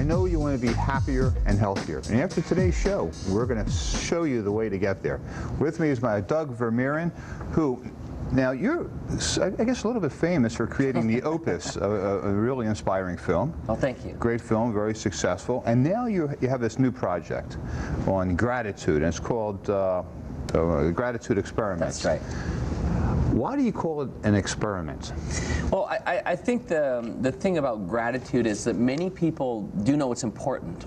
know you want to be happier and healthier. And after today's show, we're going to show you the way to get there. With me is my Doug Vermeeren, who, now you're, I guess, a little bit famous for creating the Opus, a really inspiring film. Oh, thank you. Great film, very successful. And now you have this new project on gratitude, and it's called Gratitude Experiments. That's right. Why do you call it an experiment? Well, I think the thing about gratitude is that many people do know it's important,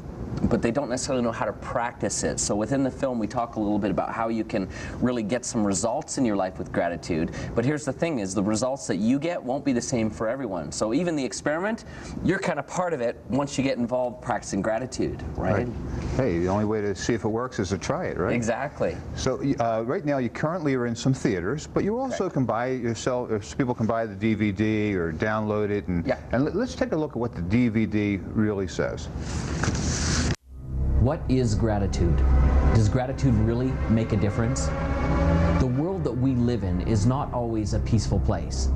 but they don't necessarily know how to practice it. So within the film, we talk a little bit about how you can really get some results in your life with gratitude. But here's the thing is the results that you get won't be the same for everyone. So even the experiment, you're kind of part of it once you get involved practicing gratitude, right? Hey, the only way to see if it works is to try it, right? Exactly. So right now you currently are in some theaters, but you also can buy it yourself, or people can buy the DVD or download it. And, and let's take a look at what the DVD really says. What is gratitude? Does gratitude really make a difference? The world that we live in is not always a peaceful place.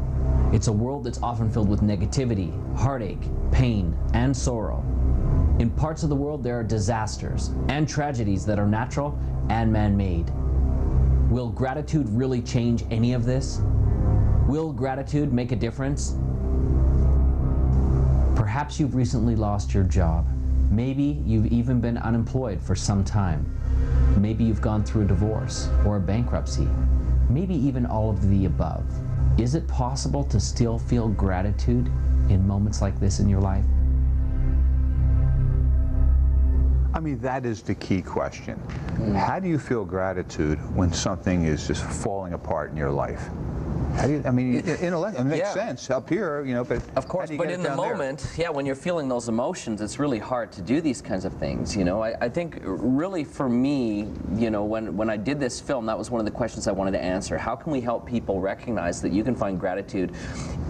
It's a world that's often filled with negativity, heartache, pain, and sorrow. In parts of the world there are disasters and tragedies that are natural and man-made. Will gratitude really change any of this? Will gratitude make a difference? Perhaps you've recently lost your job. Maybe you've even been unemployed for some time. Maybe you've gone through a divorce or a bankruptcy. Maybe even all of the above. Is it possible to still feel gratitude in moments like this in your life? I mean, that is the key question. How do you feel gratitude when something is just falling apart in your life? How do you, I mean, it makes sense up here, you know, but of course, but in the moment, when you're feeling those emotions, it's really hard to do these kinds of things, you know. I think really for me, you know, when I did this film, that was one of the questions I wanted to answer. How can we help people recognize that you can find gratitude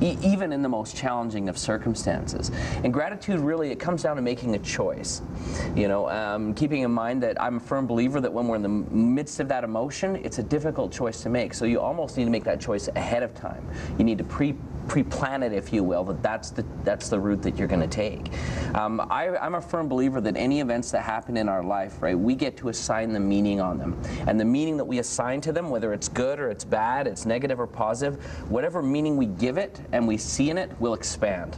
even in the most challenging of circumstances? And gratitude really, it comes down to making a choice, you know, keeping in mind that I'm a firm believer that when we're in the midst of that emotion, it's a difficult choice to make. So you almost need to make that choice ahead of time. You need to pre-plan it, if you will, that's the route that you're going to take. I'm a firm believer that any events that happen in our life, right, we get to assign the meaning on them. And the meaning that we assign to them, whether it's good or it's bad, it's negative or positive, whatever meaning we give it and we see in it will expand.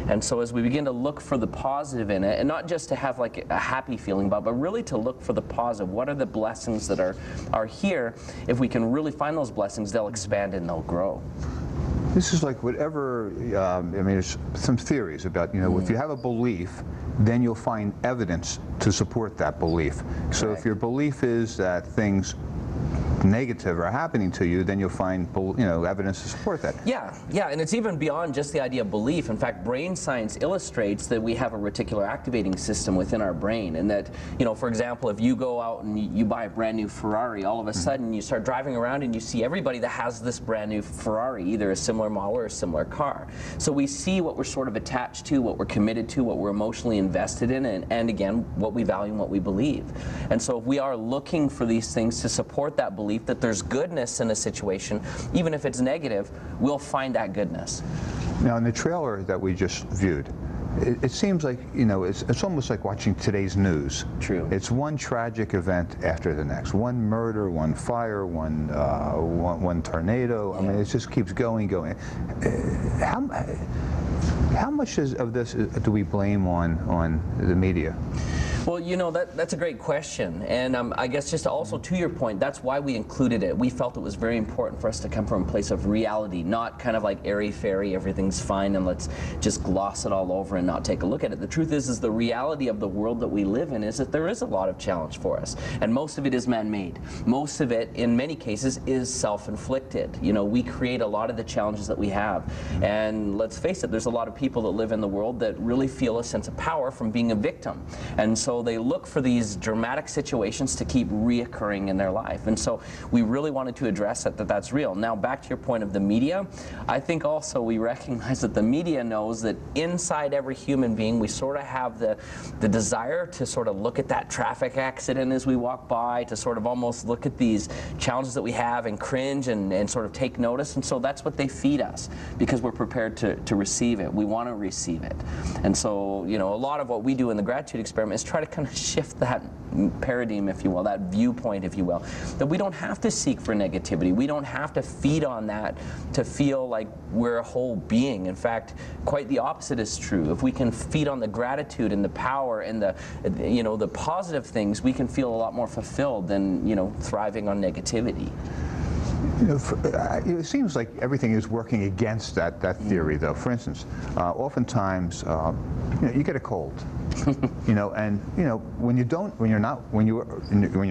And so as we begin to look for the positive in it, and not just to have like a happy feeling about, but really to look for the positive. What are the blessings that are here? If we can really find those blessings, they'll expand and they'll grow. This is like whatever, I mean, there's some theories about, you know, if you have a belief, then you'll find evidence to support that belief. So if your belief is that things negative are happening to you, then you'll find, you know, evidence to support that. Yeah, and it's even beyond just the idea of belief. In fact, brain science illustrates that we have a reticular activating system within our brain, and that, you know, for example, if you go out and you buy a brand new Ferrari, all of a sudden you start driving around and you see everybody that has this brand new Ferrari, either a similar model or a similar car. So we see what we're sort of attached to, what we're committed to, what we're emotionally invested in, and again, what we value and what we believe. And so if we are looking for these things to support that belief, that there's goodness in a situation, even if it's negative, we'll find that goodness. Now, in the trailer that we just viewed, it seems like, you know, it's almost like watching today's news. True. It's one tragic event after the next. One murder, one fire, one tornado. I mean, it just keeps going. How much of this do we blame on the media? Well, you know, that's a great question, and I guess just also to your point, that's why we included it. We felt it was very important for us to come from a place of reality, not kind of like airy-fairy, everything's fine and let's just gloss it all over and not take a look at it. The truth is the reality of the world that we live in is that there is a lot of challenge for us, and most of it is man-made. Most of it, in many cases, is self-inflicted. You know, we create a lot of the challenges that we have, and let's face it, there's a lot of people that live in the world that really feel a sense of power from being a victim, and so so they look for these dramatic situations to keep reoccurring in their life. And so we really wanted to address that that's real. Now back to your point of the media, I think also we recognize that the media knows that inside every human being we sort of have the desire to sort of look at that traffic accident as we walk by, to sort of almost look at these challenges that we have and cringe and sort of take notice. And so that's what they feed us, because we're prepared to receive it. We want to receive it. And so, you know, a lot of what we do in the gratitude experiment is try to kind of shift that paradigm, if you will, that viewpoint, if you will, that we don't have to seek for negativity. We don't have to feed on that to feel like we're a whole being. In fact, quite the opposite is true. If we can feed on the gratitude and the power and the, you know, the positive things, we can feel a lot more fulfilled than, you know, thriving on negativity. You know, it seems like everything is working against that theory, though. For instance, oftentimes, you know, you get a cold, you know, and you know when you're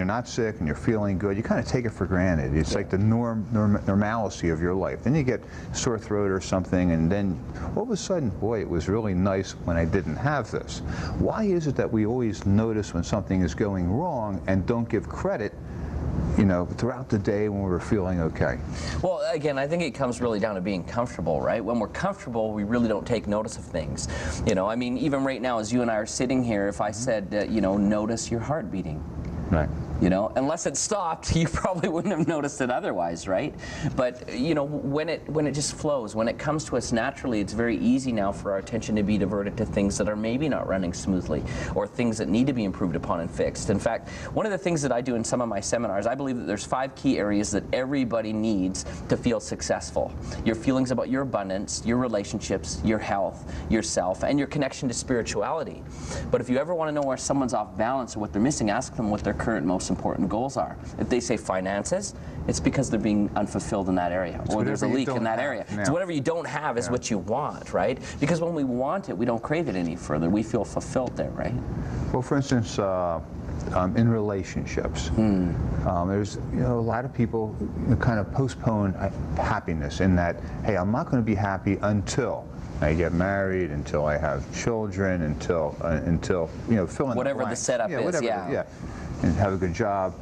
not sick and you're feeling good, you kind of take it for granted. It's like the normalcy of your life. Then you get sore throat or something, and then all of a sudden, boy, it was really nice when I didn't have this. Why is it that we always notice when something is going wrong and don't give credit, you know, throughout the day when we're feeling okay? Well, again, I think it comes really down to being comfortable, right? When we're comfortable, we really don't take notice of things. You know, I mean, even right now, as you and I are sitting here, if I said, you know, notice your heart beating. Right. You know, unless it stopped, you probably wouldn't have noticed it otherwise, right? But, you know, when it just flows, when it comes to us naturally, it's very easy now for our attention to be diverted to things that are maybe not running smoothly, or things that need to be improved upon and fixed. In fact, one of the things that I do in some of my seminars, I believe that there's 5 key areas that everybody needs to feel successful. Your feelings about your abundance, your relationships, your health, yourself, and your connection to spirituality. But if you ever want to know where someone's off balance or what they're missing, ask them what their current most important goals are. If they say finances, it's because they're being unfulfilled in that area, or there's a leak in that area. So whatever you don't have is what you want, right? Because when we want it, we don't crave it any further. We feel fulfilled there, right? Well, for instance, in relationships, there's, you know, a lot of people kind of postpone happiness in that, hey, I'm not going to be happy until I get married, until I have children, until you know, fill in whatever the setup is, and have a good job.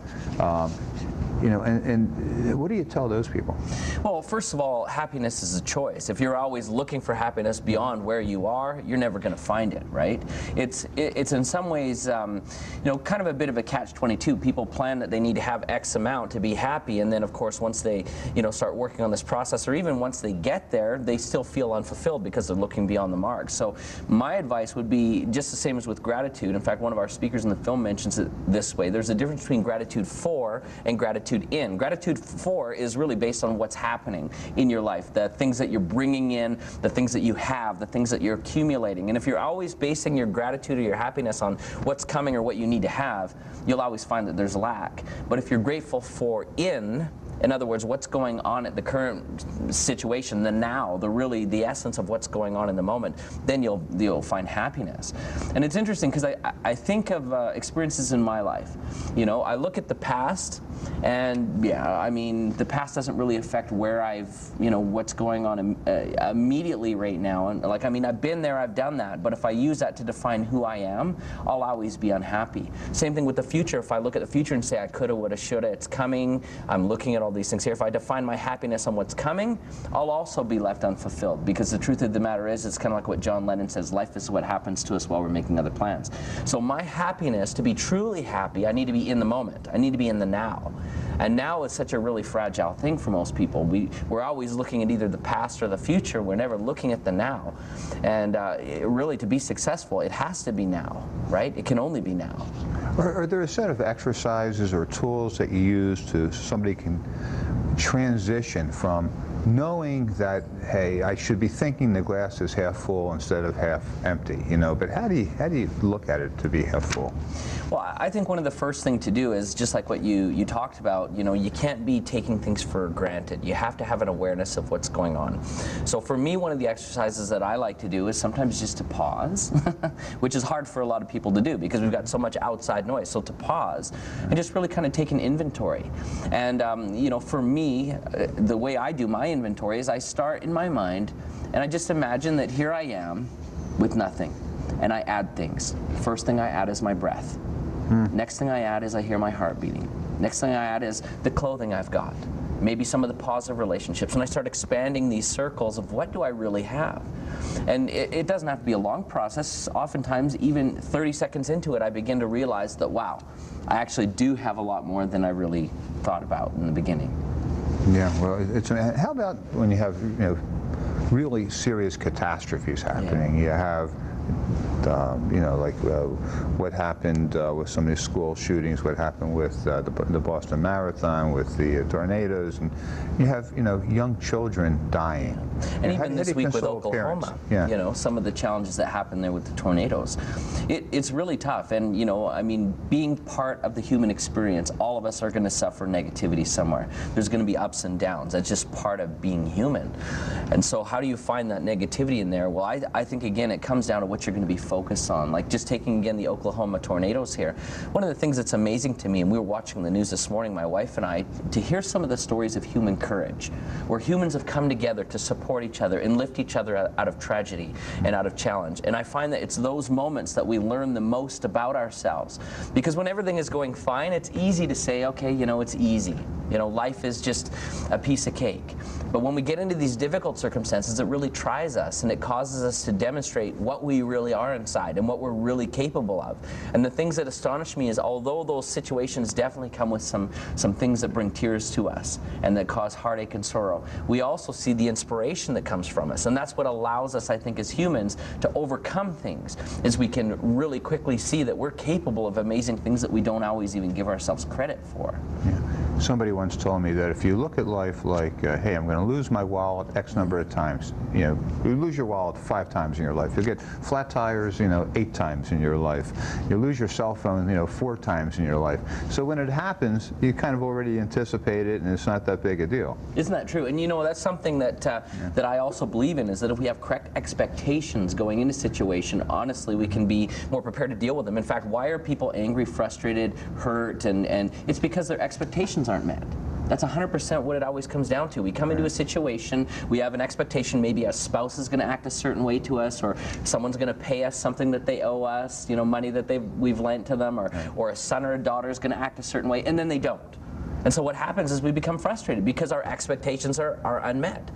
You know, and what do you tell those people? Well, first of all, happiness is a choice. If you're always looking for happiness beyond where you are, you're never going to find it, right? It's in some ways, you know, kind of a bit of a catch-22. People plan that they need to have X amount to be happy, and then, of course, once they, you know, start working on this process, or even once they get there, they still feel unfulfilled because they're looking beyond the mark. So my advice would be just the same as with gratitude. In fact, one of our speakers in the film mentions it this way. There's a difference between gratitude for and gratitude in. Gratitude for is really based on what's happening in your life, the things that you're bringing in, the things that you have, the things that you're accumulating. And if you're always basing your gratitude or your happiness on what's coming or what you need to have, you'll always find that there's lack. But if you're grateful for in other words, what's going on at the current situation, the now, the essence of what's going on in the moment, then you'll find happiness. And it's interesting because I think of experiences in my life. You know, I look at the past, and yeah, I mean, the past doesn't really affect where what's going on immediately right now. And like, I mean, I've been there, I've done that, but if I use that to define who I am, I'll always be unhappy. Same thing with the future. If I look at the future and say I coulda, woulda, shoulda, it's coming, I'm looking at all these things here. If I define my happiness on what's coming, I'll also be left unfulfilled, because the truth of the matter is, it's kind of like what John Lennon says, life is what happens to us while we're making other plans. So my happiness, to be truly happy, I need to be in the moment. I need to be in the now. And now is such a really fragile thing for most people. We're always looking at either the past or the future. We're never looking at the now. And really, to be successful, it has to be now, right? It can only be now. Are there a set of exercises or tools that you use to somebody can transition from knowing that, hey, I should be thinking the glass is half full instead of half empty, you know, but how do you look at it to be half full? Well, I think one of the first thing to do is just like what you talked about, you know, you can't be taking things for granted. You have to have an awareness of what's going on. So for me, one of the exercises that I like to do is sometimes just to pause, which is hard for a lot of people to do because we've got so much outside noise. So to pause and just really kind of take an inventory. And, you know, for me, the way I do my inventory is I start in my mind and I just imagine that here I am with nothing. and I add things. First thing I add is my breath. Next thing I add is I hear my heart beating. Next thing I add is the clothing I've got. Maybe some of the positive relationships. And I start expanding these circles of what do I really have? And it doesn't have to be a long process. Oftentimes, even 30 seconds into it, I begin to realize that, wow, I actually do have a lot more than I really thought about in the beginning. Yeah, well, how about when you have, really serious catastrophes happening? You have, like what happened with some of these school shootings, what happened with the Boston Marathon, with the tornadoes, and you have, young children dying. And even this week with Oklahoma, some of the challenges that happened there with the tornadoes. It's really tough, and I mean, being part of the human experience, all of us are going to suffer negativity somewhere. There's going to be ups and downs. That's just part of being human. And so how do you find that negativity in there? Well, I think, again, it comes down to what you're going to be focused on. Like just taking, again, the Oklahoma tornadoes here. One of the things that's amazing to me, and we were watching the news this morning, my wife and I, to hear some of the stories of human courage, where humans have come together to support each other and lift each other out of tragedy and out of challenge. And I find that it's those moments that we learn the most about ourselves. Because when everything is going fine, it's easy to say, okay, it's easy. Life is just a piece of cake. But when we get into these difficult circumstances, it really tries us, and it causes us to demonstrate what we really are inside and what we're really capable of. And the things that astonish me is, although those situations definitely come with some things that bring tears to us and that cause heartache and sorrow, we also see the inspiration that comes from us. And that's what allows us, I think, as humans to overcome things, is we can really quickly see that we're capable of amazing things that we don't always even give ourselves credit for. Yeah. Somebody once told me that if you look at life like, hey, I'm going to lose my wallet X number of times. You lose your wallet 5 times in your life. You'll get flat tires, 8 times in your life. You lose your cell phone, 4 times in your life. So when it happens, you kind of already anticipate it, and it's not that big a deal. Isn't that true? And that's something that that I also believe in, is that if we have correct expectations going into a situation, honestly, we can be more prepared to deal with them. In fact, why are people angry, frustrated, hurt, and it's because their expectations aren't met. That's 100% what it always comes down to. We come into a situation, we have an expectation, maybe a spouse is going to act a certain way to us, or someone's going to pay us something that they owe us, money that we've lent to them, or a son or a daughter is going to act a certain way, and then they don't. And so what happens is we become frustrated because our expectations are unmet.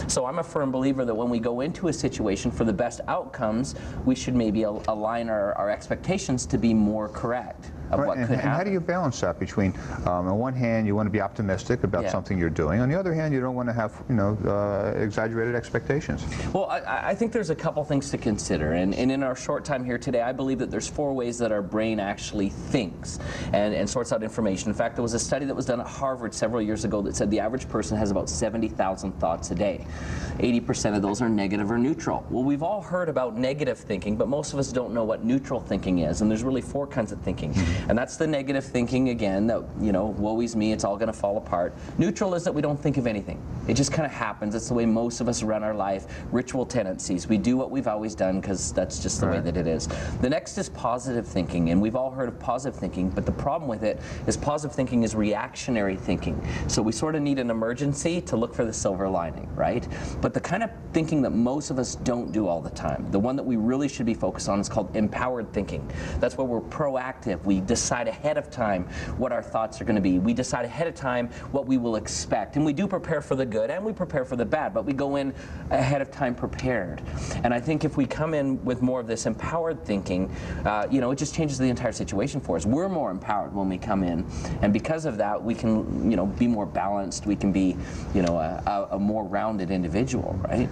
So I'm a firm believer that when we go into a situation for the best outcomes, we should maybe align our expectations to be more correct of what could happen. And how do you balance that between, on one hand, you want to be optimistic about something you're doing. On the other hand, you don't want to have, exaggerated expectations. Well, I think there's a couple things to consider. And in our short time here today, I believe that there's 4 ways that our brain actually thinks and sorts out information. In fact, there was a study that was done at Harvard several years ago that said the average person has about 70,000 thoughts a day. 80% of those are negative or neutral. Well, we've all heard about negative thinking, but most of us don't know what neutral thinking is. And there's really 4 kinds of thinking. And that's the negative thinking, again, that, woe is me, it's all going to fall apart. Neutral is that we don't think of anything. It just kind of happens. It's the way most of us run our life. Ritual tendencies. We do what we've always done because that's just the way that it is. The next is positive thinking, and we've all heard of positive thinking, but the problem with it is positive thinking is reactionary thinking. So we sort of need an emergency to look for the silver lining, right? But the kind of thinking that most of us don't do all the time, the one that we really should be focused on, is called empowered thinking. That's where we're proactive. We decide ahead of time what our thoughts are going to be. We decide ahead of time what we will expect. And we do prepare for the good and we prepare for the bad, but we go in ahead of time prepared. And I think if we come in with more of this empowered thinking, it just changes the entire situation for us. We're more empowered when we come in. And because of that, we can, be more balanced. We can be, a more rounded individual, right?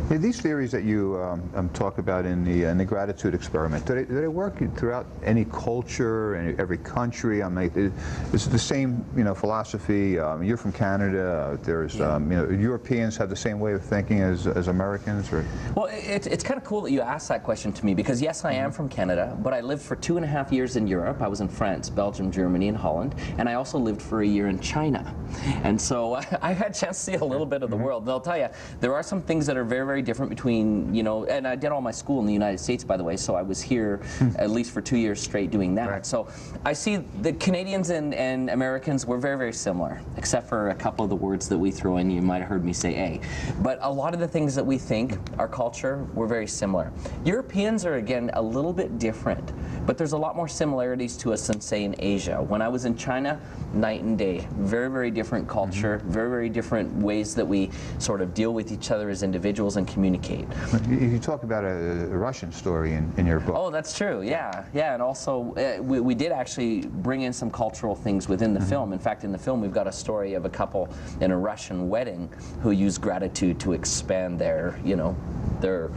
Yeah, these theories that you talk about in the gratitude experiment, do they work throughout any culture, every country? I mean, it's the same, philosophy. You're from Canada. There's, Europeans have the same way of thinking as Americans, or? Well, it's kind of cool that you asked that question to me, because yes, I am from Canada, but I lived for 2.5 years in Europe. I was in France, Belgium, Germany, and Holland, and I also lived for a year in China. And so I had a chance to see a little bit of the world. And I'll tell you, there are some things that are very, very different between, and I did all my school in the United States, by the way, so I was here at least for 2 years straight doing that. Right. So I see the Canadians and Americans, we're very, very similar, except for a couple of the words that we throw in. You might have heard me say A. But a lot of the things that we think, our culture, we're very similar. Europeans are, again, a little bit different, but there's a lot more similarities to us than, say, in Asia. When I was in China, night and day. Very, very different culture, very, very different ways that we sort of deal with each other as individuals and communicate. You talk about a Russian story in your book. Oh, that's true, yeah. Yeah, and also we did actually bring in some cultural things within the film. In fact, in the film we've got a story of a couple in a Russian wedding who used gratitude to expand their, you know, their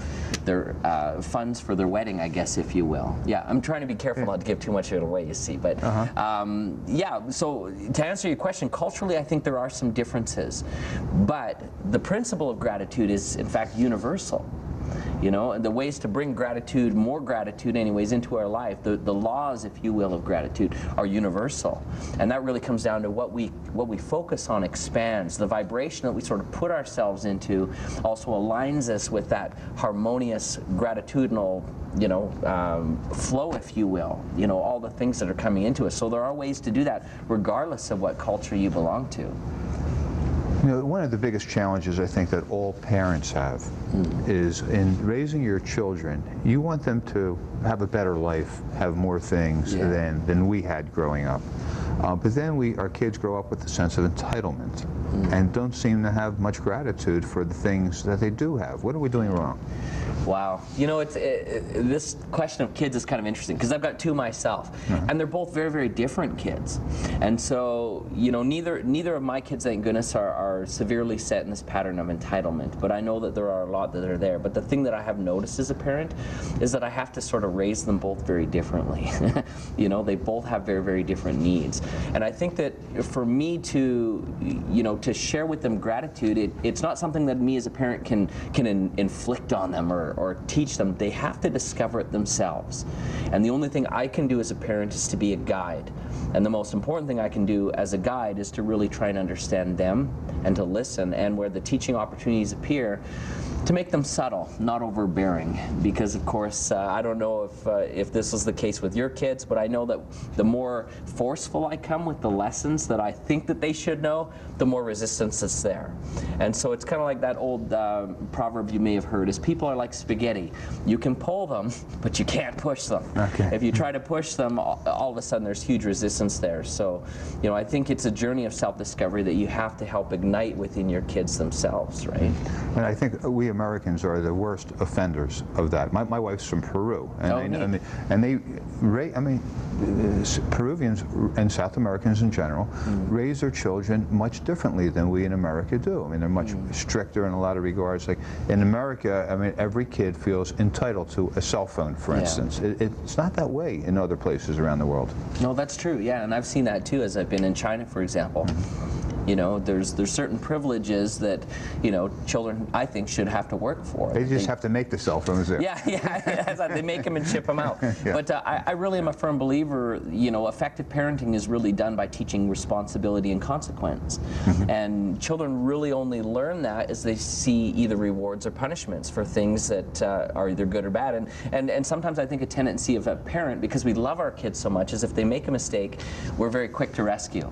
funds for their wedding, I guess, if you will. Yeah, I'm trying to be careful not to give too much of it away, you see. But yeah, so to answer your question, culturally I think there are some differences. But the principle of gratitude is, in fact, universal. You know, and the ways to bring gratitude, more gratitude anyways, into our life, the laws, if you will, of gratitude are universal. And that really comes down to what we focus on expands. The vibration that we sort of put ourselves into also aligns us with that harmonious, gratitudinal, you know, flow, if you will. You know, all the things that are coming into us. So there are ways to do that regardless of what culture you belong to. You know, one of the biggest challenges I think that all parents have is in raising your children, you want them to have a better life, have more things than we had growing up. But then our kids grow up with a sense of entitlement and don't seem to have much gratitude for the things that they do have. What are we doing wrong? Wow. You know, this question of kids is kind of interesting because I've got two myself, and they're both very, very different kids. And so, you know, neither of my kids, thank goodness, are severely set in this pattern of entitlement, but I know that there are a lot that are there. But the thing that I have noticed as a parent is that I have to sort of raise them both very differently. You know, they both have very, very different needs. And I think that for me to, you know, to share with them gratitude, it's not something that me as a parent can inflict on them or teach them. They have to discover it themselves. And the only thing I can do as a parent is to be a guide. And the most important thing I can do as a guide is to really try and understand them and to listen, and where the teaching opportunities appear, to make them subtle, not overbearing. Because of course, I don't know if this is the case with your kids, but I know that the more forceful I come with the lessons that I think that they should know, the more resistance is there. And so it's kind of like that old proverb you may have heard, is people are like spaghetti. You can pull them, but you can't push them. Okay. If you try to push them, all of a sudden there's huge resistance there. So, you know, I think it's a journey of self-discovery that you have to help ignite within your kids themselves, right? And I think we Americans are the worst offenders of that. My wife's from Peru, and Peruvians and South Americans in general raise their children much differently than we in America do. I mean, they're much stricter in a lot of regards. Like in America, I mean, every kid feels entitled to a cell phone, for instance. It's not that way in other places around the world. No, that's true. Yeah, and I've seen that too, as I've been in China, for example. You know, there's certain privileges that, you know, children, I think, should have to work for. They just have to make the cell phones there. Yeah, they make them and ship them out. But I really am a firm believer, you know, effective parenting is really done by teaching responsibility and consequence. And children really only learn that as they see either rewards or punishments for things that are either good or bad. And sometimes I think a tendency of a parent, because we love our kids so much, is if they make a mistake, we're very quick to rescue.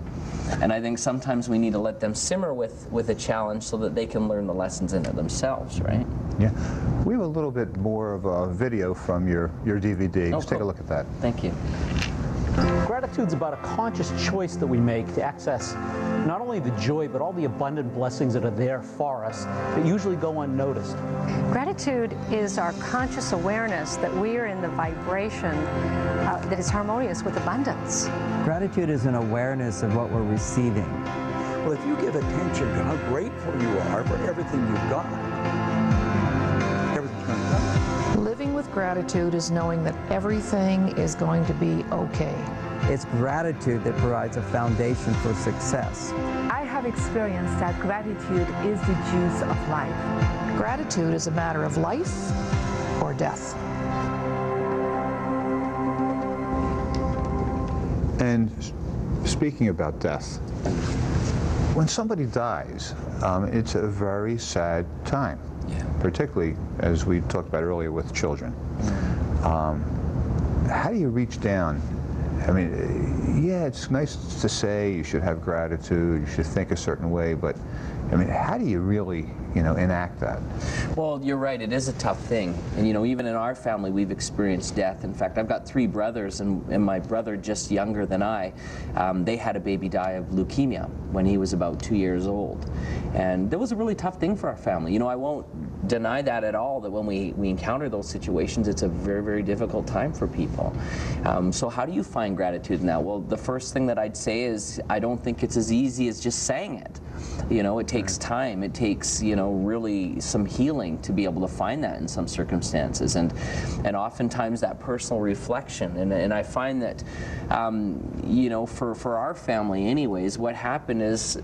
And I think sometimes we need to let them simmer with a challenge so that they can learn the lessons in it themselves, right? Yeah. We have a little bit more of a video from your DVD. Let's take a look at that. Thank you. Gratitude's about a conscious choice that we make to access not only the joy, but all the abundant blessings that are there for us that usually go unnoticed. Gratitude is our conscious awareness that we are in the vibration that is harmonious with abundance. Gratitude is an awareness of what we're receiving. Well, if you give attention to how grateful you are for everything you've got, everything's going to come. Living with gratitude is knowing that everything is going to be okay. It's gratitude that provides a foundation for success. I have experienced that gratitude is the juice of life. Gratitude is a matter of life or death. And speaking about death, when somebody dies, it's a very sad time, particularly as we talked about earlier with children. How do you reach down I mean, yeah, it's nice to say you should have gratitude, you should think a certain way, but I mean, how do you really, enact that? Well, you're right, it is a tough thing. And even in our family, we've experienced death. In fact, I've got 3 brothers, and my brother, just younger than I, they had a baby die of leukemia when he was about 2 years old. And that was a really tough thing for our family. I won't deny that at all, that when we encounter those situations, it's a very, very difficult time for people. So how do you find gratitude now? Well, the first thing that I'd say is I don't think it's as easy as just saying it. It takes time. It takes, really some healing to be able to find that in some circumstances. And oftentimes that personal reflection. And I find that, for our family anyways, what happened is,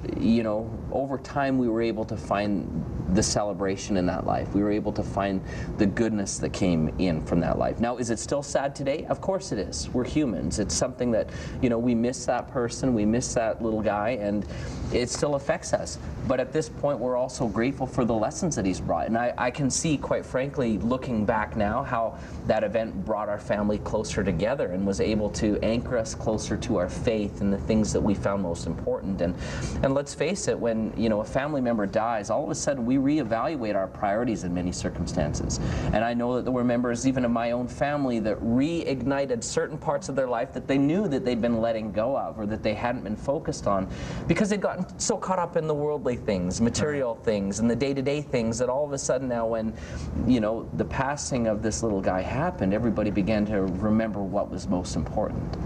over time we were able to find the celebration in that life. We were able to find the goodness that came in from that life. Now, is it still sad today? Of course it is. We're humans. It's something that, we miss that person, we miss that little guy, and it still affects us. But at this point, we're also grateful for the lessons that he's brought. And I can see, quite frankly, looking back now, how that event brought our family closer together and was able to anchor us closer to our faith and the things that we found most important. And let's face it, when, a family member dies, all of a sudden we reevaluate our priorities in many circumstances. And I know that there were members, even in my own family, that reignited certain parts of their life that they knew that they'd been letting go of or that they hadn't been focused on because they'd gotten so caught up in the worldly things, material things, and the day-to-day things that all of a sudden now when, the passing of this little guy happened, everybody began to remember what was most important.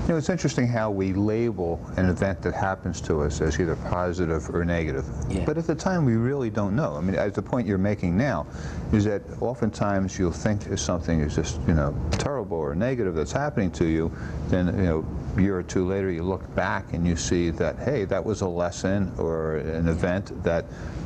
It's interesting how we label an event that happens to us as either positive or negative. Yeah. But at the time, we really don't know. I mean, as the point you're making now is that oftentimes you'll think if something is just, terrible or negative that's happening to you, then, a year or 2 later, you look back and you see that, hey, that was a lesson or an event that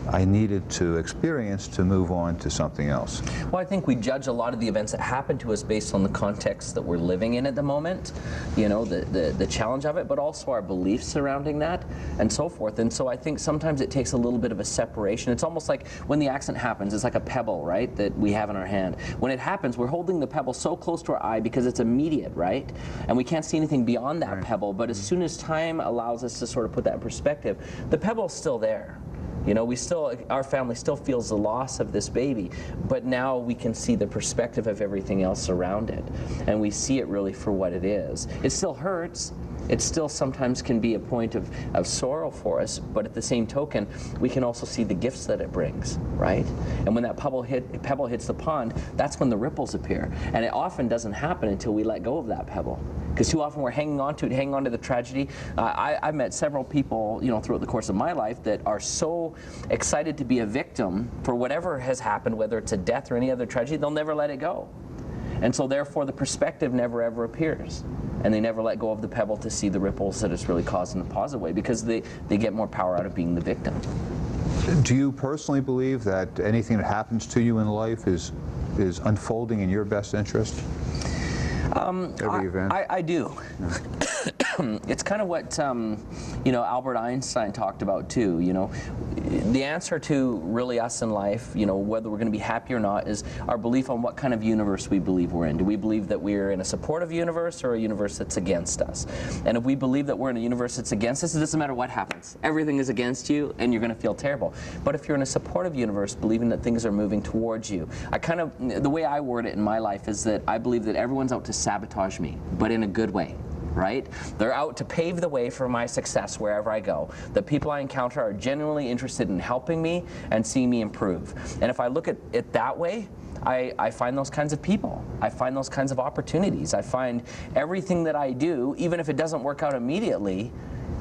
I needed to experience to move on to something else. Well, I think we judge a lot of the events that happen to us based on the context that we're living in at the moment, the challenge of it, but also our beliefs surrounding that and so forth. And so I think sometimes it takes a little bit of a separation. It's almost like when the accident happens, it's like a pebble, right, that we have in our hand. When it happens, we're holding the pebble so close to our eye because it's immediate, right? And we can't see anything beyond that pebble, but as soon as time allows us to sort of put that in perspective, the pebble's still there. Our family still feels the loss of this baby, but now we can see the perspective of everything else around it, and we see it really for what it is. It still hurts. It still sometimes can be a point of sorrow for us, but at the same token, we can also see the gifts that it brings, right? And when that pebble hits the pond, that's when the ripples appear. And it often doesn't happen until we let go of that pebble. Because too often we're hanging on to the tragedy. I've met several people, throughout the course of my life that are so excited to be a victim for whatever has happened, whether it's a death or any other tragedy, they'll never let it go. And so therefore the perspective never ever appears. And they never let go of the pebble to see the ripples that it's really caused in a positive way because they get more power out of being the victim. Do you personally believe that anything that happens to you in life is unfolding in your best interest? Every event? I do. It's kind of what Albert Einstein talked about too. The answer to really us in life, whether we're going to be happy or not, is our belief on what kind of universe we believe we're in. Do we believe that we're in a supportive universe or a universe that's against us? And if we believe that we're in a universe that's against us, it doesn't matter what happens. Everything is against you, and you're going to feel terrible. But if you're in a supportive universe, believing that things are moving towards you, the way I word it in my life is that I believe that everyone's out to sabotage me, but in a good way. Right? They're out to pave the way for my success wherever I go. The people I encounter are genuinely interested in helping me and seeing me improve. And if I look at it that way, I find those kinds of people. I find those kinds of opportunities. I find everything that I do, even if it doesn't work out immediately,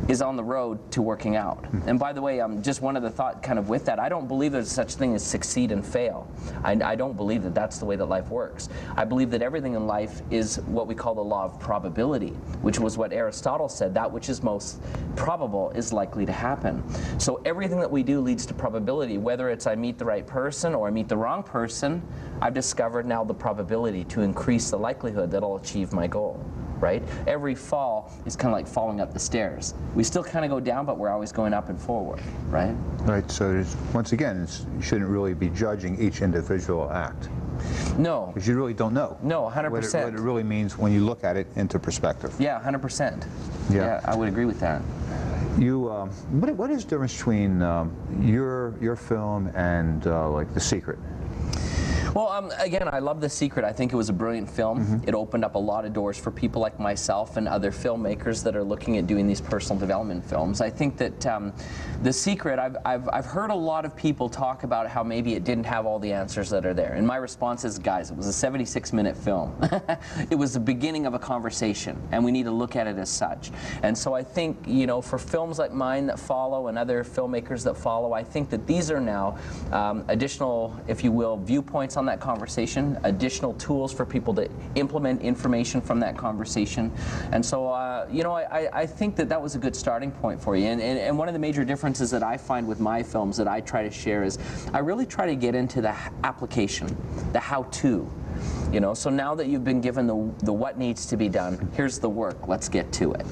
is on the road to working out. And by the way, just one other thought kind of with that, I don't believe there's such thing as succeed and fail. I don't believe that that's the way that life works. I believe that everything in life is what we call the law of probability, which was what Aristotle said, that which is most probable is likely to happen. So everything that we do leads to probability, whether it's I meet the right person or I meet the wrong person, I've discovered now the probability to increase the likelihood that I'll achieve my goal. Right? Every fall is kind of like falling up the stairs. We still kind of go down, but we're always going up and forward, right? Right, so once again, you shouldn't really be judging each individual act. No. Because you really don't know. No, 100%. What it really means when you look at it into perspective. Yeah, 100%. Yeah. Yeah, I would agree with that. You, what is the difference between your film and like The Secret? Well, again, I love The Secret. I think it was a brilliant film. It opened up a lot of doors for people like myself and other filmmakers that are looking at doing these personal development films. I think that The Secret, I've heard a lot of people talk about how maybe it didn't have all the answers that are there. And my response is, guys, it was a 76-minute film. It was the beginning of a conversation, and we need to look at it as such. And so I think, you know, for films like mine that follow and other filmmakers that follow, I think that these are now additional, if you will, viewpoints on that conversation, additional tools for people to implement information from that conversation. And so, you know, I think that that was a good starting point for you. And one of the major differences that I find with my films that I try to share is I really try to get into the application, the how-to. You know, so now that you've been given the what needs to be done, here's the work, let's get to it.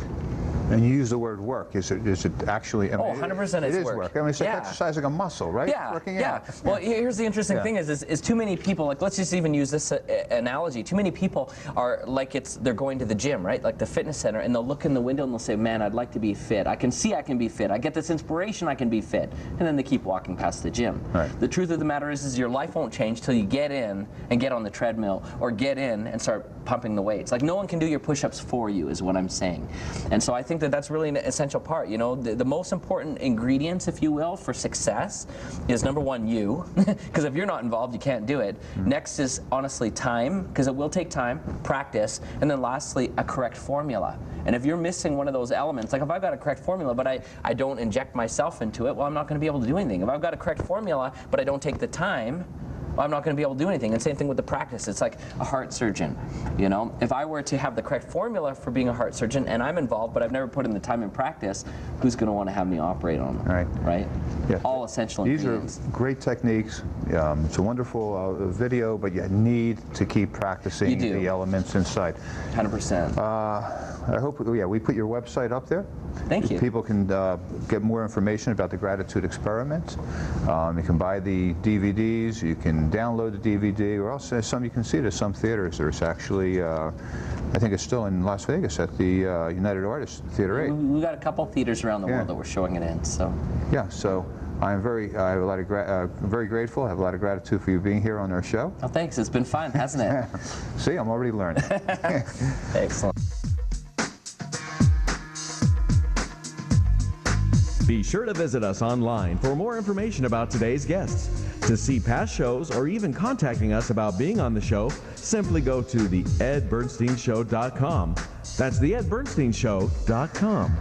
And you use the word work. Is it actually? I mean, 100% it is work. work. I mean, it's like exercising a muscle, right? Yeah, Working yeah. out. Well, here's the interesting thing is too many people, like, let's just even use this analogy. Too many people are like they're going to the gym, right? Like the fitness center, and they'll look in the window and they'll say, man, I'd like to be fit. I can see I can be fit. I get this inspiration I can be fit. And then they keep walking past the gym. Right. The truth of the matter is your life won't change till you get in and get on the treadmill or get in and start pumping the weights. Like, no one can do your push-ups for you is what I'm saying. And so I think that that's really an essential part. You know, the most important ingredients, if you will, for success is, number one, you, because if you're not involved, you can't do it. Next is, honestly, time, because it will take time, practice, and then lastly, a correct formula. And if you're missing one of those elements, like if I've got a correct formula, but I don't inject myself into it, well, I'm not going to be able to do anything. If I've got a correct formula, but I don't take the time, I'm not going to be able to do anything. And same thing with the practice. It's like a heart surgeon. You know, if I were to have the correct formula for being a heart surgeon and I'm involved, but I've never put in the time in practice, who's going to want to have me operate on them? Right? Yeah. All essential These ingredients. are great techniques. It's a wonderful video, but you need to keep practicing the elements inside. 100%. I hope, we put your website up there. Thank you. People can get more information about the Gratitude Experiment. You can buy the DVDs, you can download the DVD, or else some you can see it at some theaters. There's actually, I think it's still in Las Vegas at the United Artists Theater 8. We've got a couple theaters around the world that we're showing it in. So. Yeah, so I have a lot of very grateful. I have a lot of gratitude for you being here on our show. Oh, thanks. It's been fun, hasn't it? See, I'm already learning. Excellent. Be sure to visit us online for more information about today's guests. To see past shows or even contacting us about being on the show, simply go to theedbernsteinshow.com. That's theedbernsteinshow.com.